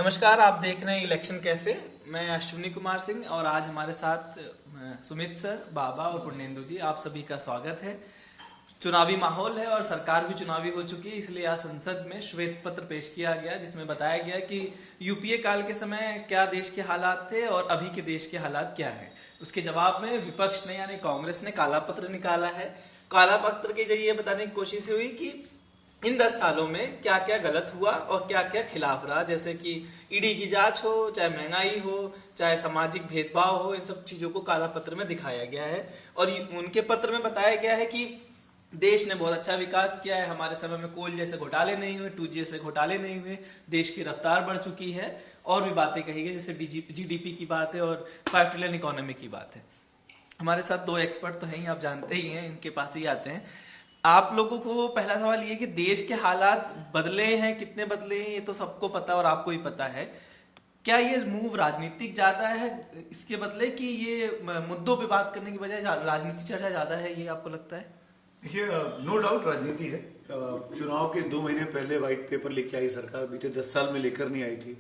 नमस्कार, आप देख रहे हैं इलेक्शन कैफे। मैं अश्विनी कुमार सिंह और आज हमारे साथ सुमित सर, बाबा और पुण्येंदु जी, आप सभी का स्वागत है। चुनावी माहौल है और सरकार भी चुनावी हो चुकी है, इसलिए आज संसद में श्वेत पत्र पेश किया गया जिसमें बताया गया कि यूपीए काल के समय क्या देश के हालात थे और अभी के देश के हालात क्या है। उसके जवाब में विपक्ष ने यानी कांग्रेस ने काला पत्र निकाला है। काला पत्र के जरिए बताने की कोशिश हुई कि इन 10 सालों में क्या क्या गलत हुआ और क्या क्या खिलाफ रहा, जैसे कि ईडी की जांच हो, चाहे महंगाई हो, चाहे सामाजिक भेदभाव हो, इन सब चीजों को काला पत्र में दिखाया गया है। और उनके पत्र में बताया गया है कि देश ने बहुत अच्छा विकास किया है, हमारे समय में कोल जैसे घोटाले नहीं हुए, 2G जैसे घोटाले नहीं हुए, देश की रफ्तार बढ़ चुकी है और भी बातें कही गई जैसे GDP की बात है और 5 ट्रिलियन इकोनॉमी की बात है। हमारे साथ 2 एक्सपर्ट तो हैं ही, आप जानते ही हैं, इनके पास ही आते हैं। आप लोगों को पहला सवाल ये कि देश के हालात बदले हैं, कितने बदले हैं ये तो सबको पता और आपको ही पता है। क्या ये मूव राजनीतिक ज्यादा है इसके बदले कि ये मुद्दों पे बात करने की बजाय राजनीतिक चर्चा ज्यादा है, ये आपको लगता है? देखिए, नो डाउट राजनीति है। चुनाव के 2 महीने पहले व्हाइट पेपर लेके आई सरकार, बीते 10 साल में लेकर नहीं आई थी।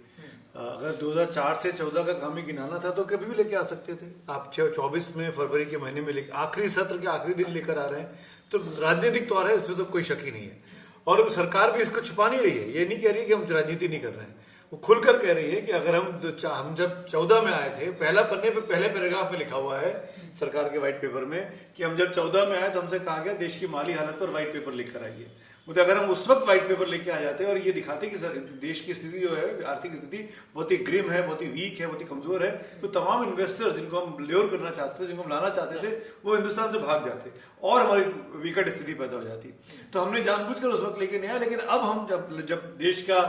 अगर 2004 से 14 का काम ही गिनाना था तो कभी भी लेके आ सकते थे। आप 24 में फरवरी के महीने में लेकर आखिरी सत्र के आखिरी दिन लेकर आ रहे हैं, तो राजनीतिक तौर है, इसमें तो कोई शक ही नहीं है। और सरकार भी इसको छुपा नहीं रही है, ये नहीं कह रही कि हम राजनीति नहीं कर रहे हैं, वो खुलकर कह रही है कि अगर हम जब 14 में आए थे, पहला पन्ने पे पहले पैराग्राफ में लिखा हुआ है सरकार के व्हाइट पेपर में कि हम जब 14 में आए तो हमसे कहा गया देश की माली हालत पर व्हाइट पेपर लिखकर आइए। मतलब अगर हम उस वक्त व्हाइट पेपर लेके आ जाते और ये दिखाते कि देश की स्थिति जो है, आर्थिक स्थिति बहुत ही ग्रिम है, बहुत ही वीक है, बहुत ही कमजोर है, तो तमाम इन्वेस्टर्स जिनको हम ल्योर करना चाहते थे, जिनको हम लाना चाहते थे, वो हिंदुस्तान से भाग जाते और हमारी विकट स्थिति पैदा हो जाती। तो हमने जानबूझकर उस वक्त लेके नहीं आया, लेकिन अब हम जब देश का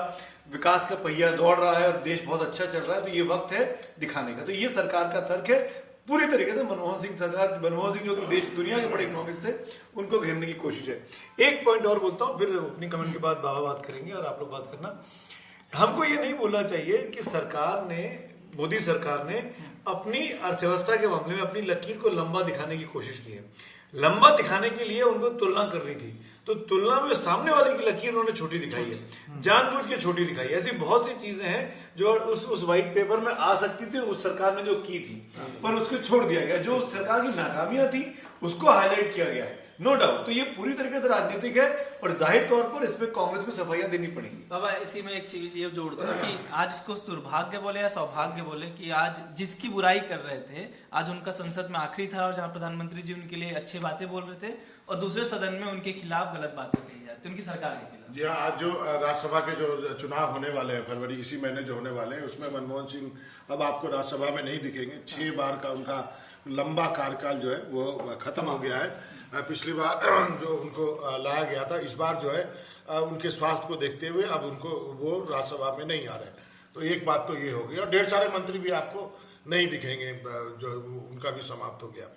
विकास का पहिया दौड़ रहा है और देश बहुत अच्छा चल रहा है, तो ये वक्त है दिखाने का। तो ये सरकार का तर्क है पूरी तरीके से। मनमोहन सिंह जो कि देश दुनिया के बड़े इकोनॉमिस्ट थे, उनको घेरने की कोशिश है। एक पॉइंट और बोलता हूं, फिर अपनी कमेंट के बाद बाबा बात करेंगे और आप लोग बात करना। हमको ये नहीं बोलना चाहिए कि मोदी सरकार ने अपनी अर्थव्यवस्था के मामले में अपनी लकीर को लंबा दिखाने की कोशिश की है। लंबा दिखाने के लिए उनको तुलना करनी थी, तो तुलना में सामने वाले की लकीर उन्होंने छोटी दिखाई है, जानबूझ के छोटी दिखाई है। ऐसी बहुत सी चीजें हैं जो उस व्हाइट पेपर में आ सकती थी, उस सरकार ने जो की थी, पर उसको छोड़ दिया गया। जो उस सरकार की नाकामियां थी उसको हाईलाइट किया गया है, नो डाउट। तो ये पूरी तरीके से राजनीतिक है और जाहिर तौर पर इसमें कांग्रेस को सफाइयां देनी पड़ेगी। बाबा, इसी में एक चीज ये जोड़ दूं कि आज इसको दुर्भाग्य बोले या सौभाग्य बोले कि आज जिसकी बुराई कर रहे थे, आज उनका संसद में आखिरी था और जहां प्रधानमंत्री जी उनके लिए अच्छी बातें बोल रहे थे और दूसरे सदन में उनके खिलाफ गलत बातें कही जाती, उनकी सरकार के खिलाफ। जी हाँ, आज जो राज्यसभा के जो चुनाव होने वाले हैं फरवरी इसी महीने जो होने वाले हैं, उसमें मनमोहन सिंह अब आपको राज्यसभा में नहीं दिखेंगे। 6 बार का उनका लंबा कार्यकाल जो है वो खत्म हो गया है। पिछली बार जो उनको लाया गया था, इस बार जो है उनके स्वास्थ्य को देखते हुए अब उनको वो राज्यसभा में नहीं आ रहे हैं। तो एक बात तो ये हो गई और ढेर सारे मंत्री भी आपको नहीं दिखेंगे, जो उनका भी समाप्त हो गया।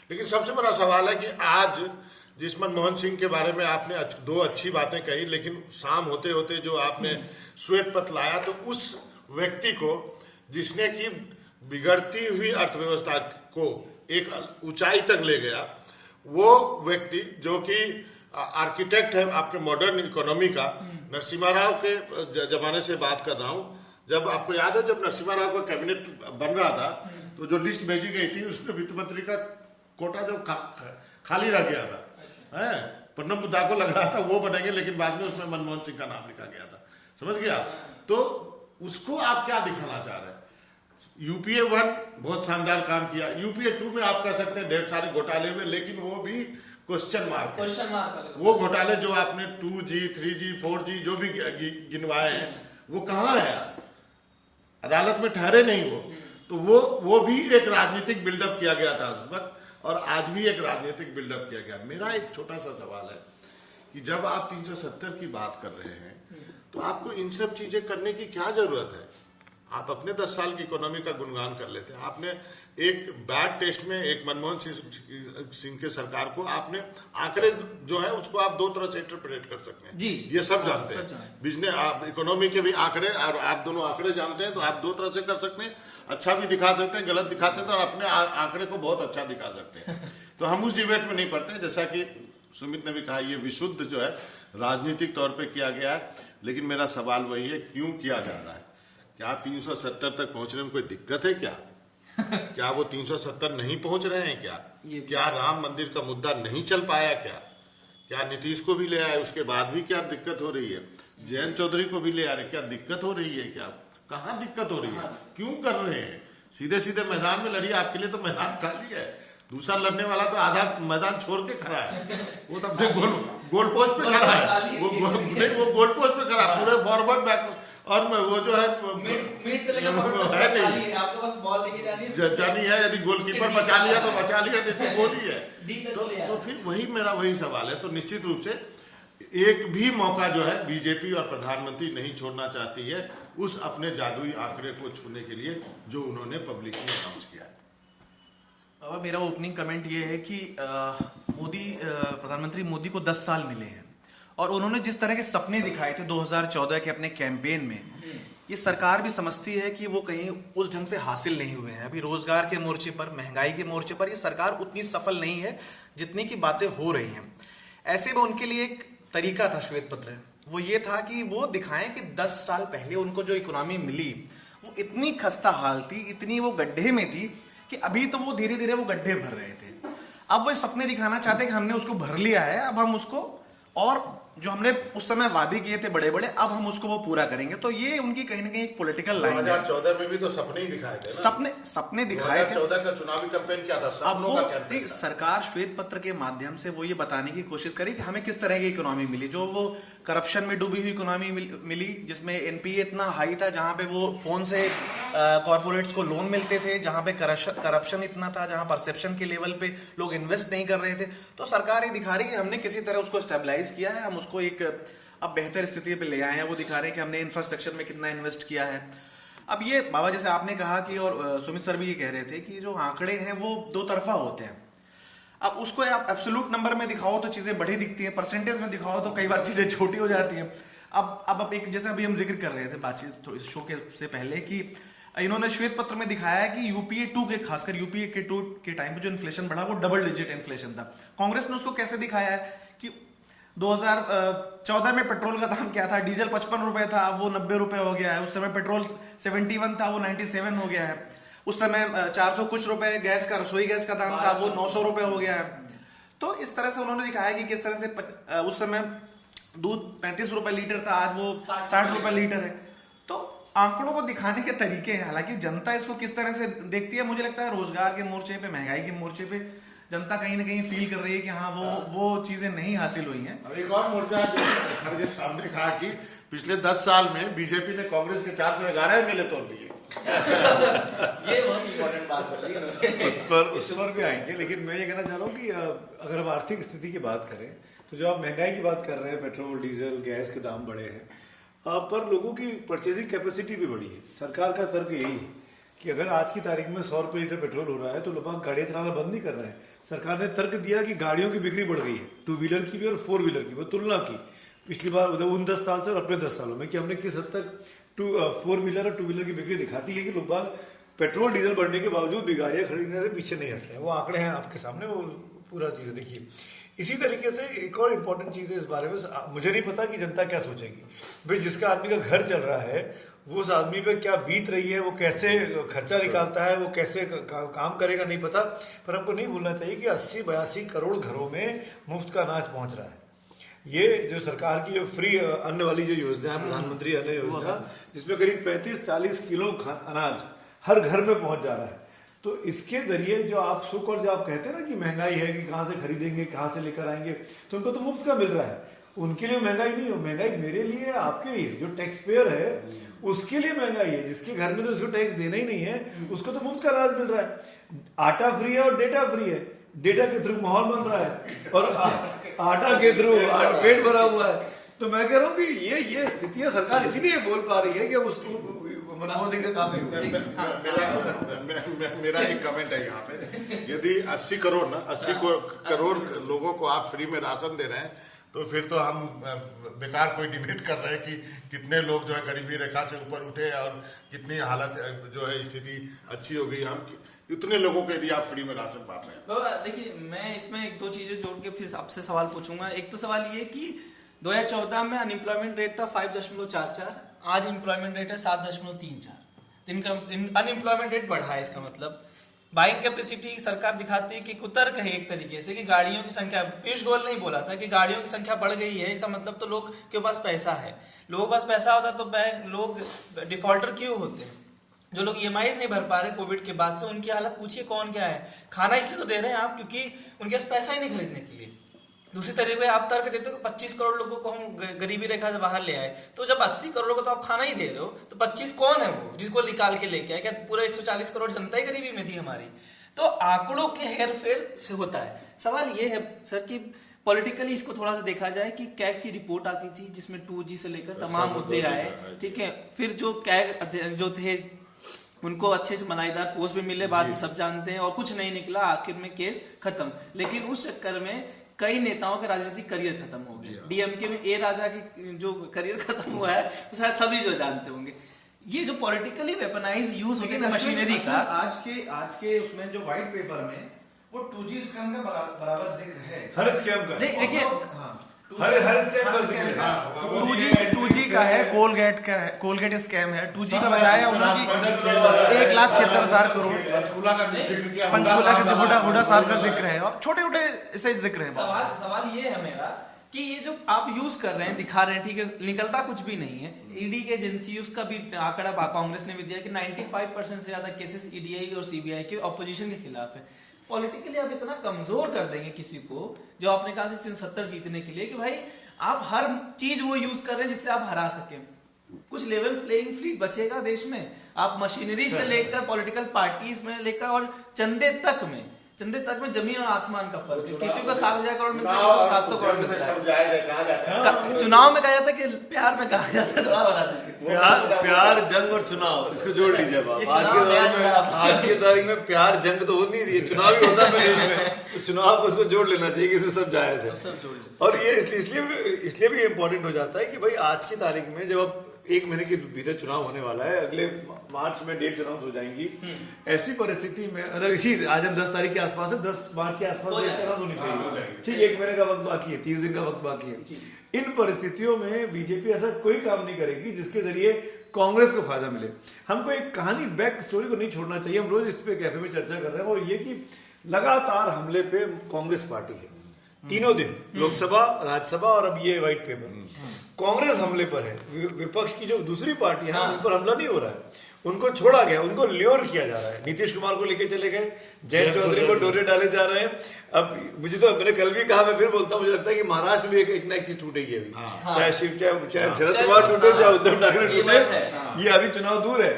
लेकिन सबसे बड़ा सवाल है कि आज जिस मनमोहन सिंह के बारे में आपने 2 अच्छी बातें कही, लेकिन शाम होते होते जो आपने श्वेत पत्र लाया, तो उस व्यक्ति को जिसने कि बिगड़ती हुई अर्थव्यवस्था को एक ऊंचाई तक ले गया, वो व्यक्ति जो कि आर्किटेक्ट है आपके मॉडर्न इकोनॉमी का, नरसिम्हा राव के जमाने से बात कर रहा हूं। जब आपको याद है, जब नरसिम्हा राव का कैबिनेट बन रहा था, तो जो लिस्ट भेजी गई थी उसमें वित्त मंत्री का कोटा जो खाली रह गया था, है प्रणब मुद्दा को लग रहा था वो बनेंगे, लेकिन बाद में उसमें मनमोहन सिंह का नाम लिखा गया था, समझ गया। तो उसको आप क्या दिखाना चाह रहे हैं? यूपीए 1 बहुत शानदार काम किया, यूपीए 2 में आप कह सकते हैं ढेर सारे घोटाले हुए, लेकिन वो भी क्वेश्चन मार्क। वो घोटाले जो आपने 2G 3G 4G जो भी गिनवाए हैं, वो कहाँ है? अदालत में ठहरे नहीं वो। तो वो भी एक राजनीतिक बिल्डअप किया गया था उस वक्त, और आज भी एक राजनीतिक बिल्डअप किया गया। मेरा एक छोटा सा सवाल है कि जब आप 370 की बात कर रहे हैं, तो आपको इन सब चीजें करने की क्या जरूरत है? आप अपने 10 साल की इकोनॉमी का गुणगान कर लेते हैं। आपने एक बैड टेस्ट में एक मनमोहन सिंह के सरकार को आपने आंकड़े जो है उसको आप 2 तरह से इंटरप्रेट कर सकते हैं जी, ये सब जानते हैं। बिजनेस आप इकोनॉमी के भी आंकड़े, और आप दोनों आंकड़े जानते हैं, तो आप 2 तरह से कर सकते हैं, अच्छा भी दिखा सकते हैं, गलत दिखा सकते हैं, और अपने आंकड़े को बहुत अच्छा दिखा सकते हैं। तो हम उस डिबेट में नहीं पड़ते। जैसा कि सुमित ने भी कहा, ये विशुद्ध जो है राजनीतिक तौर पे किया गया है, लेकिन मेरा सवाल वही है, क्यों किया जा रहा है? क्या 370 तक पहुंचने में कोई दिक्कत है क्या? क्या वो 370 नहीं पहुंच रहे हैं क्या? क्या राम मंदिर का मुद्दा नहीं चल पाया क्या? क्या नीतीश को भी ले आए उसके बाद भी क्या दिक्कत हो रही है? जयंत चौधरी को भी ले आ रहे, क्या दिक्कत हो रही है क्या? कहाँ दिक्कत हो रही है? क्यों कर रहे हैं? सीधे सीधे मैदान में लड़िए, आपके लिए तो मैदान खाली है। दूसरा लड़ने वाला तो आधा मैदान छोड़ के खड़ा है, वो तो अपने गोल पोस्ट पे खड़ा है, वो गोल पोस्ट पे खड़ा है, पूरे फॉरवर्ड बैक। और वो जो है मिड से लेकर फॉरवर्ड है खाली नहीं, है, आपके पास बॉल लेके जानी है, जानी है। यदि गोलकीपर बचा लिया तो बचा लिया, नहीं तो गोल ही है। डी तक ले आया। तो फिर वही सवाल है। तो निश्चित रूप से एक भी मौका जो है बीजेपी और प्रधानमंत्री नहीं छोड़ना चाहती है उस अपने जादुई आंकड़े को छूने के लिए जो उन्होंने पब्लिक में अनाउंस किया है। अब मेरा ओपनिंग कमेंट ये है कि प्रधानमंत्री मोदी को 10 साल मिले हैं और उन्होंने जिस तरह के सपने दिखाए थे 2014 के अपने कैंपेन में, ये सरकार भी समझती है कि वो कहीं उस ढंग से हासिल नहीं हुए हैं। अभी रोजगार के मोर्चे पर, महंगाई के मोर्चे पर ये सरकार उतनी सफल नहीं है जितनी की बातें हो रही हैं। ऐसे में उनके लिए एक तरीका था श्वेत पत्र, वो ये था कि वो दिखाएं कि 10 साल पहले उनको जो इकोनॉमी मिली वो इतनी खस्ता हाल थी, इतनी वो गड्ढे में थी कि अभी तो वो धीरे धीरे वो गड्ढे भर रहे थे। अब वो सपने दिखाना चाहते हैं कि हमने उसको भर लिया है, अब हम उसको और जो हमने उस समय वादे किए थे बड़े बड़े, अब हम उसको वो पूरा करेंगे। तो ये उनकी कहीं ना कहीं एक पॉलिटिकल लाइन है। 2014 में भी तो सपने ही दिखाए थे ना? सपने दिखाए थे। 2014 का चुनावी कैंपेन क्या था? अब सपनों वो का कैंपेन था। सरकार श्वेत पत्र के माध्यम से वो ये बताने की कोशिश करी कि हमें किस तरह की इकोनॉमी मिली, जो वो करप्शन में डूबी हुई इकोनॉमी मिली, जिसमें एनपीए इतना हाई था, जहां पे वो फोन से कॉर्पोरेट्स को लोन मिलते थे, जहां पे करप्शन इतना था, जहां परसेप्शन के लेवल पे लोग इन्वेस्ट नहीं कर रहे थे। तो सरकार ये दिखा रही है कि हमने किसी तरह उसको स्टेबलाइज किया है, हम उसको एक अब बेहतर स्थिति पे ले आए हैं। वो दिखा रहे हैं कि हमने इंफ्रास्ट्रक्चर में कितना इन्वेस्ट किया है। अब ये बाबा जैसे आपने कहा कि, और सुमित सर भी ये कह रहे थे कि जो आंकड़े हैं वो दो तरफा होते हैं। अब उसको आप एब्सोल्यूट नंबर में दिखाओ तो चीजें बड़ी दिखती हैं, परसेंटेज में दिखाओ तो कई बार चीजें छोटी हो जाती हैं। अब एक जैसे अभी हम जिक्र कर रहे थे बातचीत थोड़ी शो के से पहले कि इन्होंने श्वेत पत्र में दिखाया है कि यूपीए 2 के, खासकर यूपीए के 2 के टाइम पे जो इन्फ्लेशन बढ़ा वो डबल डिजिट इन्फ्लेशन था। कांग्रेस ने उसको कैसे दिखाया है कि 2014 में पेट्रोल का दाम क्या था, डीजल 55 रुपए था, अब वो 90 रुपए हो गया है। उस समय पेट्रोल 71 था, वो 97 हो गया है। उस समय 400 कुछ रुपए गैस का, रसोई गैस का दाम था, वो 900 रुपए हो गया है। तो इस तरह से उन्होंने दिखाया कि किस तरह से उस समय दूध 35 रुपए लीटर था, आज वो 60 रुपए लीटर है। तो आंकड़ों को दिखाने के तरीके हैं। हालांकि जनता इसको किस तरह से देखती है, मुझे लगता है रोजगार के मोर्चे पे, महंगाई के मोर्चे पे जनता कहीं ना कहीं फील कर रही है कि हाँ वो चीजें नहीं हासिल हुई हैं। और एक और मोर्चा खड़गे सामने कहा कि पिछले 10 साल में बीजेपी ने कांग्रेस के 411 एमएलए तोड़ दिए। ये बहुत इंपॉर्टेंट बात बोली उन्होंने। उस पर भी आएंगे, लेकिन मैं ये कहना चाह रहा हूँ कि अगर हम आर्थिक स्थिति की बात करें तो जो आप महंगाई की बात कर रहे हैं, पेट्रोल डीजल गैस के दाम बढ़े हैं, पर लोगों की परचेजिंग कैपेसिटी भी बढ़ी है। सरकार का तर्क यही है कि अगर आज की तारीख में 100 रुपये लीटर पेट्रोल हो रहा है तो लोग गाड़ियाँ चलाना बंद नहीं कर रहे हैं। सरकार ने तर्क दिया कि गाड़ियों की बिक्री बढ़ गई है, 2 व्हीलर की भी और 4 व्हीलर की। वो तुलना की पिछली बार उन 10 साल से और अपने 10 सालों में कि हमने किस हद तक 4 व्हीलर और 2 व्हीलर की बिक्री दिखाती है कि लोग बाग पेट्रोल डीजल बढ़ने के बावजूद भी गाड़ियाँ खरीदने से पीछे नहीं हट रहे हैं। वो आंकड़े हैं आपके सामने, वो पूरा चीज़ें देखिए। इसी तरीके से एक और इम्पोर्टेंट चीज़ है इस बारे में, मुझे नहीं पता कि जनता क्या सोचेगी। भाई जिसका आदमी का घर चल रहा है वो उस आदमी पे क्या बीत रही है, वो कैसे खर्चा निकालता है, वो कैसे काम करेगा नहीं पता। पर हमको नहीं भूलना चाहिए कि 80-82 करोड़ घरों में मुफ्त का अनाज पहुंच रहा है। ये जो सरकार की जो फ्री अन्न वाली जो योजना है, प्रधानमंत्री अन्न योजना, जिसमें करीब 35-40 किलो अनाज हर घर में पहुंच जा रहा है। तो इसके जरिए जो आप सुख और जो आप कहते हैं ना कि महंगाई है कि कहाँ से खरीदेंगे, कहाँ से लेकर आएंगे, तो उनको तो मुफ्त का मिल रहा है। उनके लिए महंगाई नहीं हो, महंगाई मेरे लिए, आपके लिए, जो टैक्स पेयर है उसके लिए महंगाई है। जिसके घर में तो उसको टैक्स देना ही नहीं है उसको तो मुफ्त का अनाज मिल रहा है। आटा फ्री है और डेटा फ्री है। डेटा के थ्रू माहौल बन रहा है और आटा के थ्रू पेट भरा हुआ है। तो मैं कह रहा हूँ कि ये स्थितियां सरकार इसीलिए बोल पा रही है कि उसको मनमोहन सिंह से काम नहीं हुआ। मेरा एक कमेंट है यहाँ पे, यदि 80 करोड़ लोगों को आप फ्री में राशन दे रहे हैं तो फिर तो हम बेकार कोई डिबेट कर रहे हैं कि कितने लोग जो है गरीबी रेखा से ऊपर उठे और कितनी हालत जो है स्थिति अच्छी हो गई। हम इतने लोगों को यदि आप फ्री में राशन बांट रहे हैं। बाबा देखिए, मैं इसमें 1-2 चीजें जोड़ के फिर आपसे सवाल पूछूंगा। एक तो सवाल ये कि 2014 में अनएम्प्लॉयमेंट रेट था 5.44 आज एम्प्लॉयमेंट रेट है 7.34। इनका अनएम्प्लॉयमेंट रेट बढ़ा है। इसका मतलब बाइंग कैपेसिटी सरकार दिखाती है कि कुतर्क है एक तरीके से कि गाड़ियों की संख्या, पीयूष गोयल ने ही बोला था कि गाड़ियों की संख्या बढ़ गई है, इसका मतलब तो लोग के पास पैसा है। लोगों के पास पैसा होता तो बैंक लोग डिफॉल्टर क्यों होते हैं? जो लोग ईएमआईज नहीं भर पा रहे कोविड के बाद से, उनकी हालत पूछिए कौन क्या है। खाना इसलिए तो दे रहे हैं आप क्योंकि उनके पास पैसा ही नहीं खरीदने के लिए। दूसरी तरीके आप तर्क देते हो कि 25 करोड़ लोगों को हम गरीबी रेखा से बाहर ले आए, तो जब 80 करोड़ को तो आप खाना ही दे रहे हो, तो 25 कौन है वो जिसको निकाल के लेके आए? क्या पूरा 140 करोड़ जनता ही गरीबी में थी हमारी? तो आंकड़ों के हेरफेर से होता है। सवाल ये है सर कि पॉलिटिकली इसको थोड़ा सा देखा जाए कि कैग की रिपोर्ट आती थी जिसमें 2G से लेकर तमाम मुद्दे आए, ठीक है। फिर जो कैग जो थे उनको अच्छे से मलाईदार पोस्ट भी मिले, बाद में सब जानते हैं, और कुछ नहीं निकला, आखिर में केस खत्म। लेकिन उस चक्कर में कई नेताओं के राजनीतिक करियर खत्म हो गए। डीएमके में ए राजा की जो करियर खत्म हुआ है तो शायद सभी जो जानते होंगे। ये जो पॉलिटिकली वेपनाइज यूज होती है मशीनरी का, आज के उसमें जो व्हाइट पेपर में वो 2G स्कैम का बराबर जिक्र है। हर स्कैम का देखिए हर स्कैम का जिक्र है। 2G का है, कोलगेट स्कैम है। 2G का बताया उन्होंने 1,76,000 करोड़। पंचकूला का जिक्र किया, पंचकूला के हुडा साहब का जिक्र है, और छोटे छोटे ऐसे जिक्र है। सवाल ये है मेरा कि ये जो आप यूज कर रहे हैं, दिखा रहे हैं, ठीक है, निकलता कुछ भी नहीं है। ईडी की एजेंसी उसका भी आंकड़ा कांग्रेस ने भी दिया कि 95% से ज्यादा केसेस ईडीआई और सीबीआई के ऑपोजिशन के खिलाफ है। पॉलिटिकली आप इतना कमजोर कर देंगे किसी को जो आपने कहा 70 जीतने के लिए, कि भाई आप हर चीज वो यूज कर रहे हैं जिससे आप हरा सके। कुछ लेवल प्लेइंग फील्ड बचेगा देश में? आप मशीनरी से लेकर पॉलिटिकल पार्टीज में लेकर और चंदे तक में जमीन और आसमान का फर्क है। किसी को 7,000 करोड़ मिलता है, 700 करोड़ मिलता है। चुनाव में कहा जाता है कि प्यार में कहा जाता है प्यार जंग और चुनाव, इसको जोड़ लीजिए आप। आज के तारीख में प्यार जंग तो हो नहीं रही है, चुनाव ही होता है प्रदेश में, तो चुनाव को उसको जोड़ लेना चाहिए कि इसमें सब जायज है। और ये इसलिए भी इम्पोर्टेंट हो जाता है कि भाई आज की तारीख में जब अब 1 महीने के भीतर चुनाव होने वाला है, अगले मार्च में डेट्स अनाउंस हो जाएंगी। ऐसी परिस्थिति में मतलब इसी आज हम 10 तारीख के आसपास है, 10 मार्च के आसपास डेट्स अनाउंस होनी चाहिए, ठीक। 1 महीने का वक्त बाकी है, 30 दिन का वक्त बाकी है। इन परिस्थितियों में बीजेपी ऐसा कोई काम नहीं करेगी जिसके जरिए कांग्रेस को फायदा मिले। हमको एक कहानी बैक स्टोरी को नहीं छोड़ना चाहिए। हम रोज इस पे कैफे में चर्चा कर रहे हैं, और ये कि लगातार हमले पे कांग्रेस पार्टी है। तीनों दिन लोकसभा, राज्यसभा और अब ये व्हाइट पेपर, कांग्रेस हमले पर है। विपक्ष की जो दूसरी पार्टी है उन पर हमला नहीं हो रहा है, उनको छोड़ा गया, उनको ल्योर किया जा रहा है। नीतीश कुमार को लेके चले गए, जयंत चौधरी को डोरे डाले जा रहे हैं। अब मुझे तो मैंने कल भी कहा, मैं फिर बोलता हूँ, मुझे लगता है कि महाराष्ट्र में एक ना एक चीज टूटेगी अभी। चाहे शरद पवार टूटे, चाहे उद्धव ठाकरे टूटे, ये अभी चुनाव दूर है।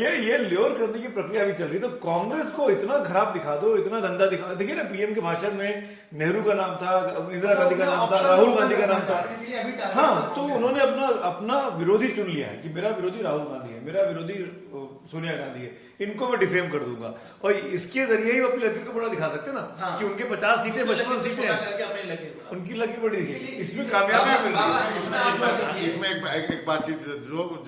ये ल्योर करने की प्रक्रिया अभी चल रही है। तो कांग्रेस को इतना खराब दिखा दो, इतना गंदा दिखा। देखिए ना, पीएम के भाषण में नेहरू का नाम था, इंदिरा गांधी का नाम था, राहुल गांधी का नाम था। हाँ, तो उन्होंने अपना विरोधी चुन लिया है कि मेरा विरोधी राहुल गांधी है, मेरा विरोधी सोनिया गांधी है, इनको मैं डिफेम कर दूंगा। और इसके जरिए ही अपनी लकीर को बड़ा दिखा सकते हैं ना, कि उनके 50 सीटें 55 सीटें हैं, उनकी लकीर बड़ी दिखेगी। इसमें कामयाबी मिल रही है। इसमें एक बातचीत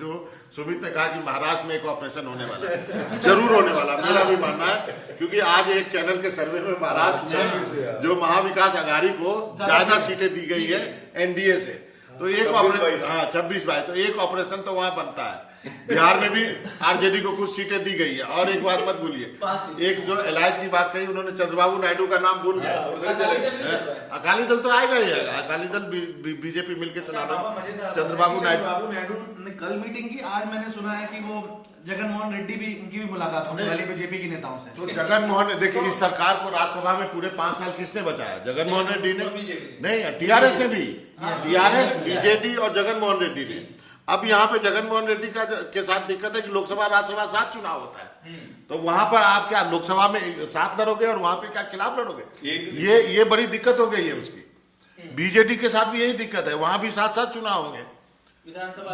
जो सुमित ने कहा कि महाराष्ट्र में एक ऑपरेशन होने वाला है, जरूर होने वाला, मेरा भी मानना है। क्योंकि आज एक चैनल के सर्वे में महाराष्ट्र में जो महाविकास आघाड़ी को ज्यादा सीटें दी गई है एनडीए से, तो एक ऑपरेशन, हाँ 26-22, तो एक ऑपरेशन तो वहां बनता है। बिहार में भी आरजेडी को कुछ सीटें दी गई है। और एक बात मत भूलिए, एक जो एलायंस की बात कही उन्होंने, चंद्रबाबू नायडू का नाम भूल गए। अकाली दल तो आएगा ही आएगा, अकाली दल बीजेपी मिलकर चुनाव। चंद्रबाबू नायडू ने कल मीटिंग की, आज मैंने सुना है कि वो जगन मोहन रेड्डी भी, उनकी भी मुलाकात होने वाली बीजेपी के नेताओं से। तो जगन मोहन, देखिए इस सरकार को राज्यसभा में पूरे 5 साल किसने बचाया? जगन मोहन रेड्डी ने, नहीं टीआरएस ने भी, टीआरएस, बीजेपी और जगन मोहन रेड्डी ने। अब यहाँ पे जगन मोहन रेड्डी के साथ दिक्कत है कि लोकसभा राज्यसभा साथ चुनाव होता है, तो वहां पर आप क्या लोकसभा में साथ लड़ोगे और वहां पे क्या खिलाफ लड़ोगे? ये बड़ी दिक्कत हो गई है उसकी। बीजेडी के साथ भी यही दिक्कत है, वहां भी साथ साथ चुनाव होंगे,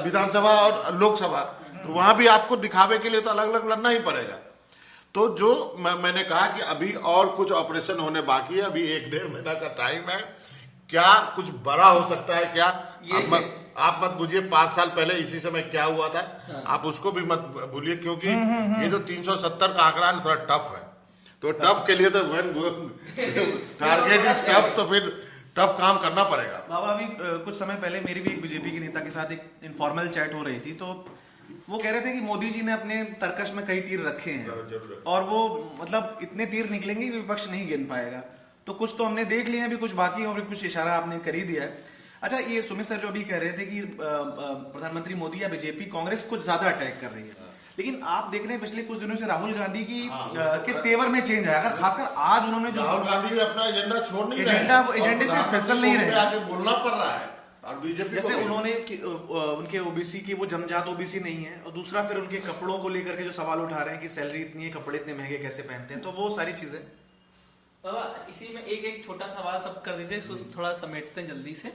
विधानसभा और लोकसभा, तो वहां भी आपको दिखावे के लिए तो अलग अलग लड़ना ही पड़ेगा। तो जो मैंने कहा कि अभी और कुछ ऑपरेशन होने बाकी है, अभी 1-1.5 महीना का टाइम है। क्या कुछ बड़ा हो सकता है क्या? आप मत बुझिए 5 साल पहले इसी समय क्या हुआ था, आप उसको भी मत भूलिए, क्योंकि ये जो 370 का आंकड़ा है थोड़ा टफ है। तो टफ के लिए तो टारगेट इज टफ, तो फिर टफ काम करना पड़ेगा। बाबा अभी कुछ समय पहले मेरी भी एक बीजेपी के नेता के साथ एक इनफॉर्मल चैट हो रही थी, तो वो कह रहे थे कि मोदी जी ने अपने तरकश में कई तीर रखे हैं और वो मतलब इतने तीर निकलेंगे कि विपक्ष नहीं गिन पाएगा। तो कुछ तो हमने देख लिए हैं, अभी कुछ बाकी और कुछ इशारा आपने कर ही दिया है। अच्छा, ये सुमित सर जो अभी कह रहे थे कि प्रधानमंत्री मोदी या बीजेपी कांग्रेस कुछ ज्यादा अटैक कर रही है, लेकिन आप देख रहे हैं पिछले कुछ दिनों से राहुल गांधी की के तेवर में चेंज आया। अगर खासकर आज उन्होंने जो राहुल गांधी अपना एजेंडा छोड़ नहीं रहे, एजेंडे से फिसल नहीं रहे, आगे बोलना पड़ रहा है। और बीजेपी जैसे उन्होंने उनके ओबीसी की वो जमजात ओबीसी नहीं है, और दूसरा फिर उनके कपड़ों को लेकर के जो सवाल उठा रहे हैं कि सैलरी इतनी है, कपड़े इतने महंगे कैसे पहनते हैं, तो वो सारी चीजें। बाबा इसी में एक छोटा सवाल सब कर दीजिए, इसको थोड़ा समेटते हैं जल्दी से।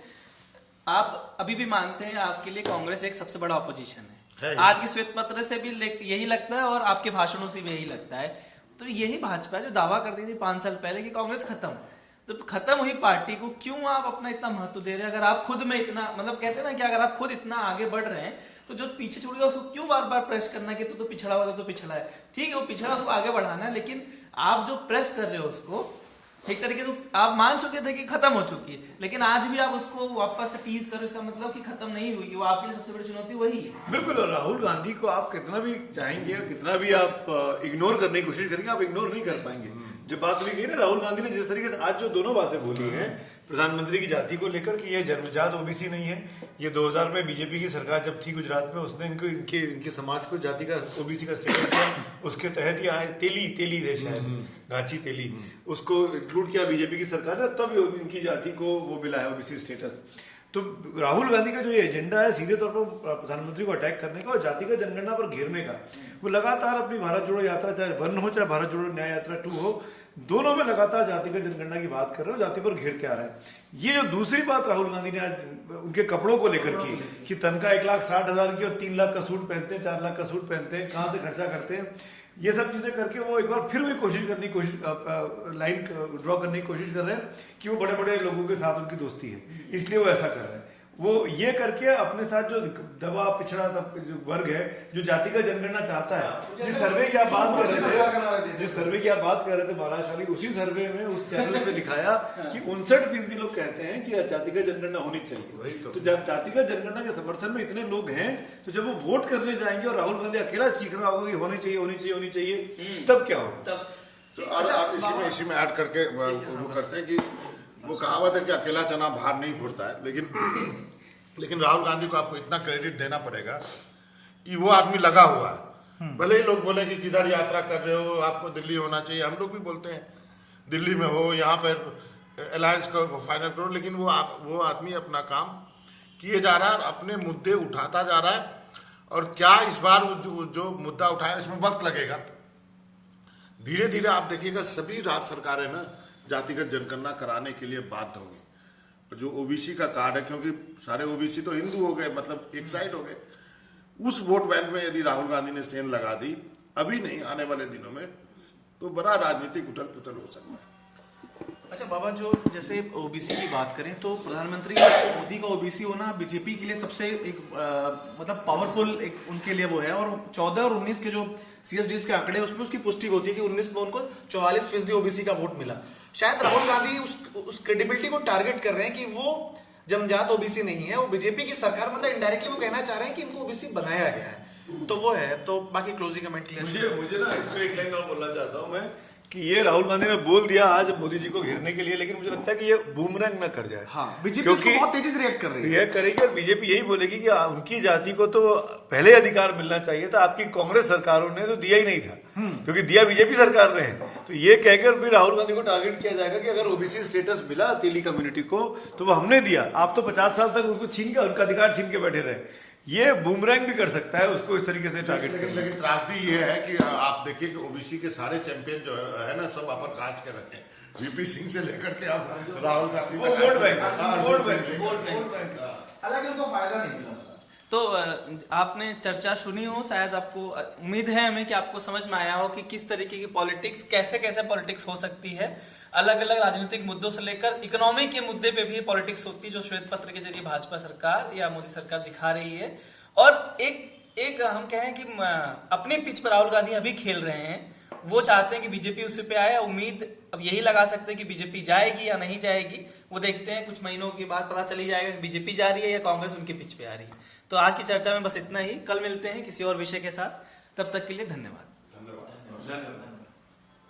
आप अभी भी मानते हैं आपके लिए कांग्रेस एक सबसे बड़ा ऑपोजिशन है? आज के श्वेत पत्र से भी यही लगता है और आपके भाषणों से भी यही लगता है। तो यही भाजपा जो दावा करती थी 5 साल पहले कि कांग्रेस खत्म, तो खत्म हुई पार्टी को क्यों आप अपना इतना महत्व दे रहे हैं? अगर आप खुद में इतना मतलब कहते हैं ना कि अगर आप खुद इतना आगे बढ़ रहे हैं तो जो पीछे छूट गया उसको क्यों बार बार प्रेस करना कि तो पिछड़ा हुआ तो पिछड़ा है। ठीक है, वो पिछड़ा उसको आगे बढ़ाना है, लेकिन आप जो प्रेस कर रहे हो उसको एक तरीके से आप मान चुके थे कि खत्म हो चुकी है, लेकिन आज भी आप उसको वापस से टीज करो, इसका मतलब कि खत्म नहीं हुई। वो आपके लिए सबसे बड़ी चुनौती वही है। बिल्कुल, और राहुल गांधी को आप कितना भी चाहेंगे और कितना भी आप इग्नोर करने की कोशिश करेंगे, आप इग्नोर नहीं कर पाएंगे। जब बात हुई ना, राहुल गांधी ने जिस तरीके से आज जो दोनों बातें बोली हैं प्रधानमंत्री की जाति को लेकर कि ये जन्मजात ओबीसी नहीं है, ये 2000 में बीजेपी की सरकार जब थी गुजरात में, उसने इनके समाज को जाति का ओबीसी का स्टेटस दिया, उसके तहत ही आए तेली थे शायद, गाची तेली, उसको इंक्लूड किया बीजेपी की सरकार ने, तब इनकी जाति को वो मिला है ओबीसी स्टेटस। तो राहुल गांधी का जो ये एजेंडा है सीधे तौर पर प्रधानमंत्री को अटैक करने का और जातिगत जनगणना पर घेरने का, वो लगातार अपनी भारत जोड़ो यात्रा, चाहे 1 हो चाहे भारत जोड़ो न्याय यात्रा 2 हो, दोनों में लगातार जातिगत जनगणना की बात कर रहे हो, जाति पर घेरते आ रहा है। ये जो दूसरी बात राहुल गांधी ने आज उनके कपड़ों को लेकर की कि तनख्वाह 1,60,000 की और 3 लाख का सूट पहनते हैं, 4 लाख का सूट पहनते हैं, कहाँ से खर्चा करते हैं, ये सब चीजें करके वो एक बार फिर वही लाइन ड्रॉ करने की कोशिश कर रहे हैं कि वो बड़े बड़े लोगों के साथ उनकी दोस्ती है, इसलिए वो ऐसा कर रहे हैं। वो ये करके अपने साथ जो दबा पिछड़ा जो वर्ग है, जो जाति का जनगणना चाहता है, जिस सर्वे की आप बात कर रहे थे महाराष्ट्र, उसी सर्वे में उस चैनल पे दिखाया कि 59% लोग कहते हैं कि जातिगत जनगणना होनी चाहिए। तो जब जातिगत जनगणना के समर्थन में इतने लोग हैं, तो जब वो वोट करने जाएंगे और राहुल गांधी अकेला चीख रहा होगा कि होनी चाहिए, तब क्या होगा? तो इसी में ऐड करके वो करते हैं कि वो कहावत है कि अकेला चना बाहर नहीं फूटता है, लेकिन राहुल गांधी को आपको इतना क्रेडिट देना पड़ेगा कि वो आदमी लगा हुआ है। भले ही लोग बोले कि किधर यात्रा कर रहे हो, आपको दिल्ली होना चाहिए, हम लोग भी बोलते हैं दिल्ली में हो, यहाँ पर अलायंस को फाइनल करो, लेकिन वो आदमी अपना काम किए जा रहा है और अपने मुद्दे उठाता जा रहा है। और क्या इस बार जो मुद्दा उठाया इसमें वक्त लगेगा, धीरे धीरे आप देखिएगा सभी राज्य सरकारें ना जातिगत जनगणना कराने के लिए बाध्य होंगी। जो ओबीसी का कार्ड है, क्योंकि सारे ओबीसी तो हिंदू हो गए, मतलब एक साइड हो गए, उस वोट बैंक में यदि राहुल गांधी ने सेंध लगा दी अभी नहीं, आने वाले दिनों में, तो बड़ा राजनीतिक उथल पुथल हो सकता है। अच्छा बाबा, जो जैसे ओबीसी की बात करें तो प्रधानमंत्री मोदी का ओबीसी होना बीजेपी के लिए सबसे एक मतलब पावरफुल एक उनके लिए वो है, और 14 और 19 के जो सीएसडीज के आंकड़े उसमें उसकी पुष्टि होती है कि 19 में उनको 44% ओबीसी का वोट मिला। शायद राहुल गांधी उस क्रेडिबिलिटी को टारगेट कर रहे हैं कि वो जमजात ओबीसी नहीं है, वो बीजेपी की सरकार, मतलब इनडायरेक्टली वो कहना चाह रहे हैं कि इनको ओबीसी बनाया गया है। तो वो है, तो बाकी क्लोजिंग कमेंट के लिए मुझे ना इसमें एक लाइन और बोलना चाहता हूँ मैं कि ये राहुल गांधी ने बोल दिया आज मोदी जी को घेरने के लिए, लेकिन मुझे लगता है कि ये बूमरैंग ना कर जाए। हाँ, बीजेपी उसको बहुत तेजी से रिएक्ट कर रही है, रिएक्ट करेगी और बीजेपी यही बोलेगी कि उनकी जाति को तो पहले अधिकार मिलना चाहिए था, आपकी कांग्रेस सरकारों ने तो दिया ही नहीं था, क्योंकि दिया बीजेपी सरकार ने है। तो ये कहकर भी राहुल गांधी को टारगेट किया जाएगा कि अगर ओबीसी स्टेटस मिला तेली कम्युनिटी को तो वो हमने दिया, आप तो 50 साल तक उनको छीन के, उनका अधिकार छीन के बैठे रहे। ये बूमरैंग भी कर सकता है उसको इस तरीके से टारगेट। लेकिन त्रासदी ये है कि आप देखिए कि ओबीसी के सारे चैंपियन जो है ना, सब अपर कास्ट के रखे, वीपी सिंह से लेकर के आप राहुल गांधी, हालांकि उनको फायदा नहीं मिला। तो आपने चर्चा सुनी हो, शायद आपको उम्मीद है हमें कि आपको समझ में आया हो कि किस तरीके की पॉलिटिक्स, कैसे कैसे पॉलिटिक्स हो सकती है। अलग अलग राजनीतिक मुद्दों से लेकर इकोनॉमी के मुद्दे पे भी पॉलिटिक्स होती है, जो श्वेत पत्र के जरिए भाजपा सरकार या मोदी सरकार दिखा रही है। और एक हम कहें कि अपनी पिच पर राहुल गांधी अभी खेल रहे हैं वो चाहते हैं कि बीजेपी उसी पे आए। उम्मीद अब यही लगा सकते हैं कि बीजेपी जाएगी या नहीं जाएगी, वो देखते हैं, कुछ महीनों के बाद पता चली जाएगा कि बीजेपी जा रही है या कांग्रेस उनके पिच पे आ रही है। तो आज की चर्चा में बस इतना ही, कल मिलते हैं किसी और विषय के साथ, तब तक के लिए धन्यवाद। धन्यवाद।